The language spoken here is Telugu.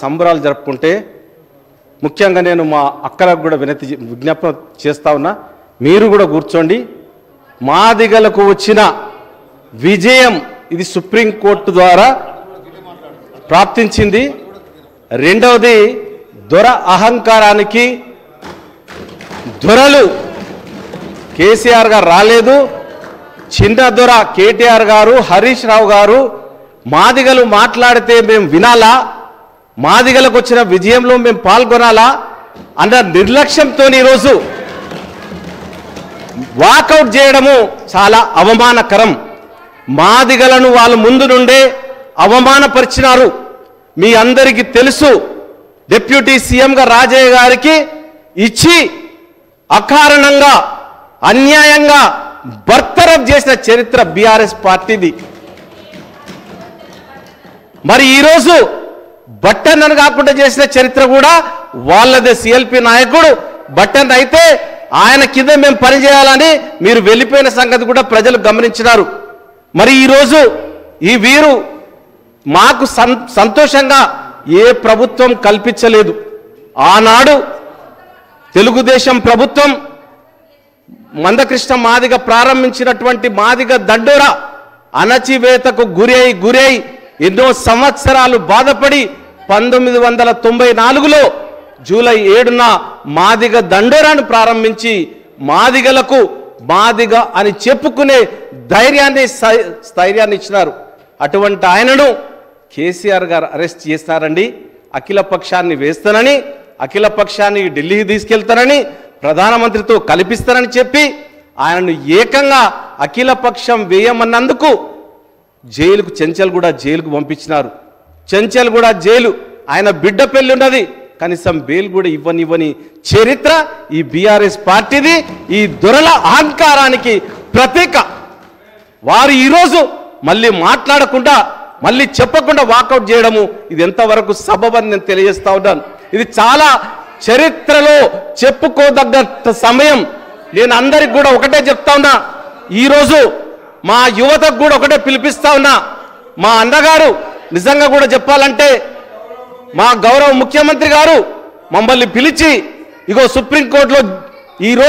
సంబరాలు జరుపుకుంటే ముఖ్యంగా నేను మా అక్కలకు కూడా విజ్ఞాపన చేస్తా ఉన్నా, మీరు కూడా కూర్చోండి. మాదిగలకు వచ్చిన విజయం ఇది సుప్రీంకోర్టు ద్వారా ప్రాప్తించింది. రెండవది, దొర అహంకారానికి దొరలు కేసీఆర్ గారు రాలేదు, చిన్న దొర కేటీఆర్ గారు, హరీష్ రావు గారు మాదిగలు మాట్లాడితే మేము వినాలా, మాదిగలకు వచ్చిన విజయంలో మేము పాల్గొనాలా అన్న నిర్లక్ష్యంతో ఈరోజు వాకౌట్ చేయడము చాలా అవమానకరం. మాదిగలను వాళ్ళ ముందు నుండే అవమానపరిచినారు. మీ అందరికీ తెలుసు, డిప్యూటీ సీఎంగా రాజయ్య గారికి ఇచ్చి అకారణంగా అన్యాయంగా బర్తరఫ్ చేసిన చరిత్ర బీఆర్ఎస్ పార్టీది. మరి ఈరోజు బట్టన్ అని కాకుండా చేసిన చరిత్ర కూడా వాళ్ళదే. సిఎల్పి నాయకుడు బట్టన్ అయితే ఆయన కింద మేము పనిచేయాలని మీరు వెళ్ళిపోయిన సంగతి కూడా ప్రజలు గమనించినారు. మరి ఈరోజు ఈ వీరు మాకు సంతోషంగా ఏ ప్రభుత్వం కల్పించలేదు. ఆనాడు తెలుగుదేశం ప్రభుత్వం మందకృష్ణ మాదిగ ప్రారంభించినటువంటి మాదిగ దండోర అణచివేతకు గురై ఎన్నో సంవత్సరాలు బాధపడి 1994లో జూలై 7న మాదిగ దండోరాను ప్రారంభించి మాదిగలకు మాదిగ అని చెప్పుకునే స్థైర్యాన్ని ఇచ్చినారు. అటువంటి ఆయనను కేసీఆర్ గారు అరెస్ట్ చేస్తారండి. అఖిల పక్షాన్ని వేస్తానని, అఖిల పక్షాన్ని ఢిల్లీకి తీసుకెళ్తానని, ప్రధానమంత్రితో కల్పిస్తారని చెప్పి ఆయనను ఏకంగా అఖిల పక్షం వేయమన్నందుకు జైలుకు చెంచల్గూడ జైలుకు పంపించినారు. చెంచల్గూడ జైలు ఆయన బిడ్డ పెళ్లి ఉన్నది, కనీసం బెయిల్ కూడా ఇవ్వని చరిత్ర ఈ బీఆర్ఎస్ పార్టీది. ఈ దొరల అహంకారానికి ప్రతీక. వారు ఈరోజు మళ్ళీ మాట్లాడకుండా, మళ్ళీ చెప్పకుండా వాకౌట్ చేయడము ఇది ఎంతవరకు సబబని నేను తెలియజేస్తా ఉన్నాను. ఇది చాలా చరిత్రలో చెప్పుకోదగ్గ సమయం. నేను అందరికి కూడా ఒకటే చెప్తా ఉన్నా, ఈరోజు మా యువతకు కూడా ఒకటే పిలిపిస్తా ఉన్నా. మా అన్నగారు నిజంగా కూడా చెప్పాలంటే మా గౌరవ ముఖ్యమంత్రి గారు మమ్మల్ని పిలిచి ఇగో సుప్రీంకోర్టులో ఈరోజు